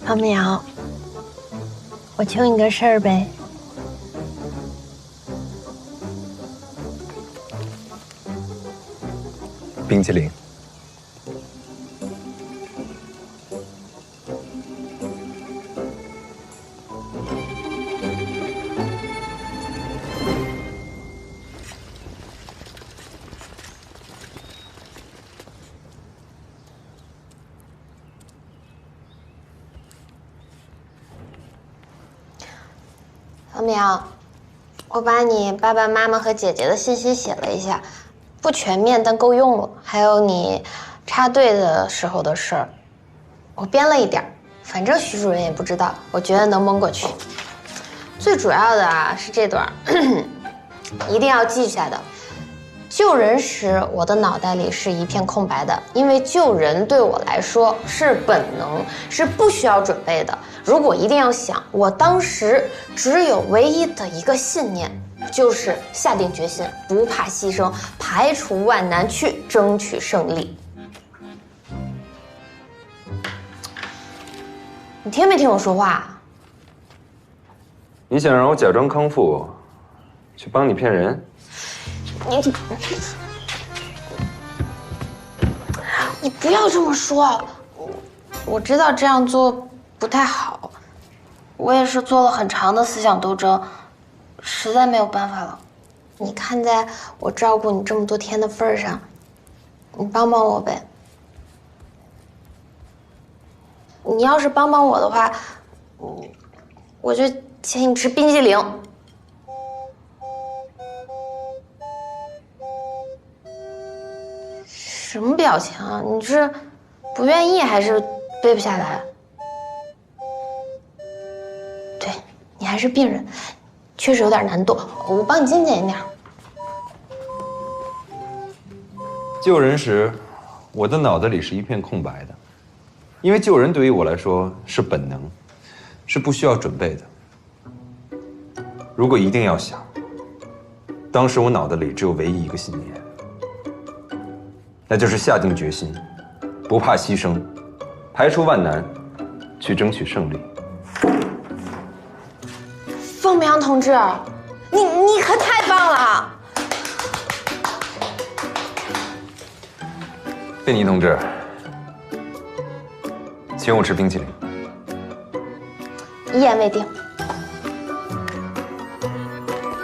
方淼，我求你个事儿呗。冰淇淋。方淼，我把你爸爸妈妈和姐姐的信息写了一下，不全面但够用了。还有你插队的时候的事儿，我编了一点儿，反正徐主任也不知道，我觉得能蒙过去。最主要的啊是这段，一定要记下的。救人时，我的脑袋里是一片空白的，因为救人对我来说是本能，是不需要准备的。如果一定要想，我当时只有唯一的一个信念，就是下定决心，不怕牺牲，排除万难去争取胜利。你听没听我说话？你想让我假装康复，去帮你骗人？你不要这么说，我知道这样做不太好，我也是做了很长的思想斗争，实在没有办法了。你看在我照顾你这么多天的份儿上，你帮帮我呗。你要是帮帮我的话，我就请你吃冰激凌。什么表情啊？你是不愿意还是背不下来？对，你还是病人，确实有点难度，我帮你精简一点。救人时，我的脑子里是一片空白的，因为救人对于我来说是本能，是不需要准备的。如果一定要想，当时我脑子里只有唯一一个信念。那就是下定决心，不怕牺牲，排除万难，去争取胜利。方明阳同志，你可太棒了！贝尼同志，请我吃冰淇淋。一言为定。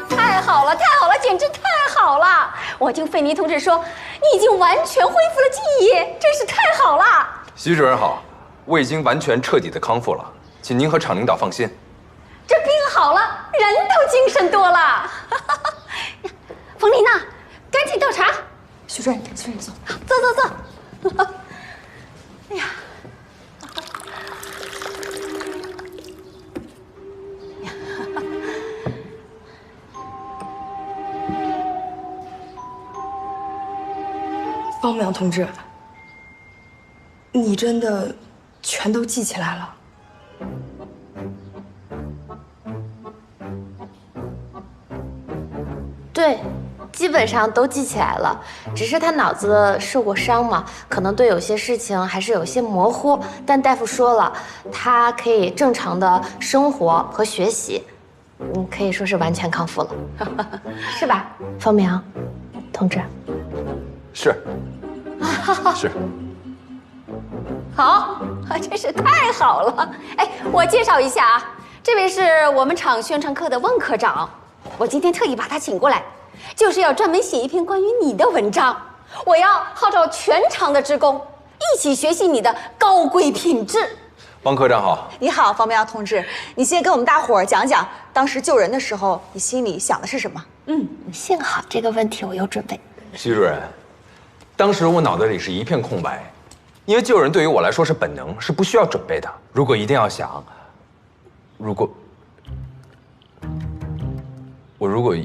太好了，太好了，简直太好了！我听费尼同志说，你已经完全恢复了记忆，真是太好了。徐主任好，我已经完全彻底的康复了，请您和厂领导放心。这病好了，人都精神多了。冯丽娜，赶紧倒茶。徐主任，徐主任坐，坐。哎呀。方淼同志，你真的全都记起来了？对，基本上都记起来了，只是他脑子受过伤嘛，可能对有些事情还是有些模糊。但大夫说了，他可以正常的生活和学习，可以说是完全康复了，是吧，方明阳同志？是。是。好，真是太好了！哎，我介绍一下啊，这位是我们厂宣传科的汪科长，我今天特意把他请过来，就是要专门写一篇关于你的文章。我要号召全厂的职工一起学习你的高贵品质。汪科长好。你好，方明阳同志，你先跟我们大伙儿讲讲当时救人的时候，你心里想的是什么？幸好这个问题我有准备。徐主任，当时我脑袋里是一片空白，因为救人对于我来说是本能，是不需要准备的。如果一定要想，如果如果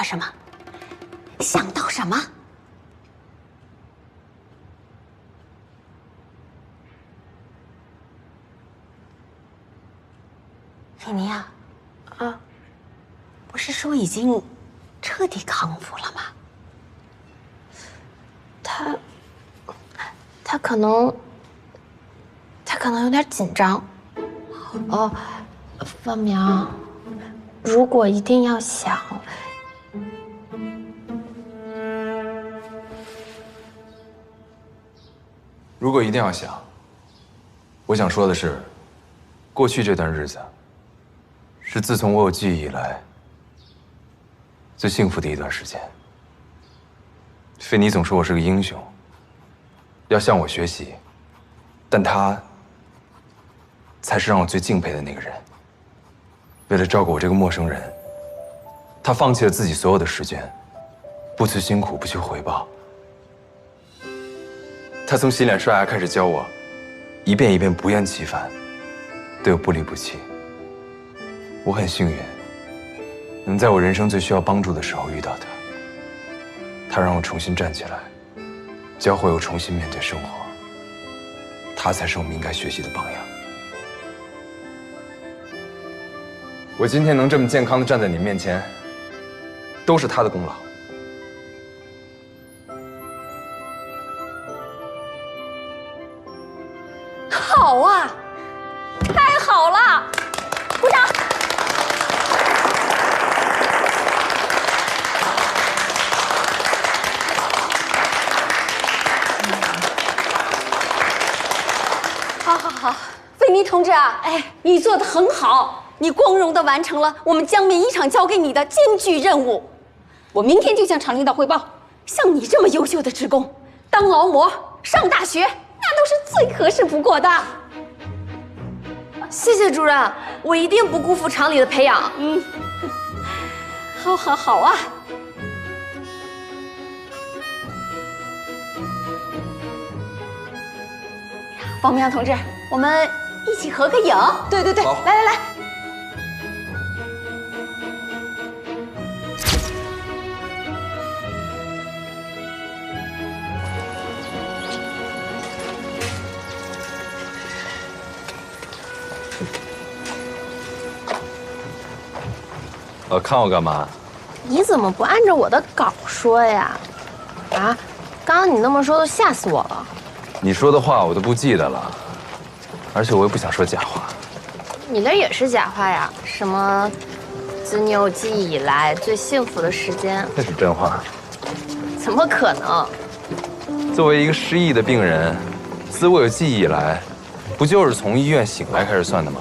什么？想到什么？菲尼娅，不是说已经彻彻底康复了吗？他可能有点紧张。哦，方苗，如果一定要想，如果一定要想，我想说的是，过去这段日子，是自从我有记忆以来最幸福的一段时间。菲尼总说我是个英雄，要向我学习，但他才是让我最敬佩的那个人。为了照顾我这个陌生人，他放弃了自己所有的时间，不辞辛苦，不求回报。他从洗脸刷牙开始教我，一遍一遍不厌其烦，对我不离不弃。我很幸运，能在我人生最需要帮助的时候遇到他。他让我重新站起来，教会我重新面对生活。他才是我们应该学习的榜样。我今天能这么健康的站在你面前，都是他的功劳。好啊，太好了，鼓掌！好，菲尼同志啊，哎，你做得很好，你光荣地完成了我们江面一厂交给你的艰巨任务。我明天就向厂领导汇报，像你这么优秀的职工，当劳模、上大学，那都是最合适不过的。谢谢主任，我一定不辜负厂里的培养。好啊。方明阳同志，我们一起合个影。对，好来。看我干嘛？你怎么不按照我的稿说呀？啊，刚刚你那么说都吓死我了。你说的话我都不记得了，而且我也不想说假话。你那也是假话呀？什么自你有记忆以来最幸福的时间？那是真话。怎么可能？作为一个失忆的病人，自我有记忆以来，不就是从医院醒来开始算的吗？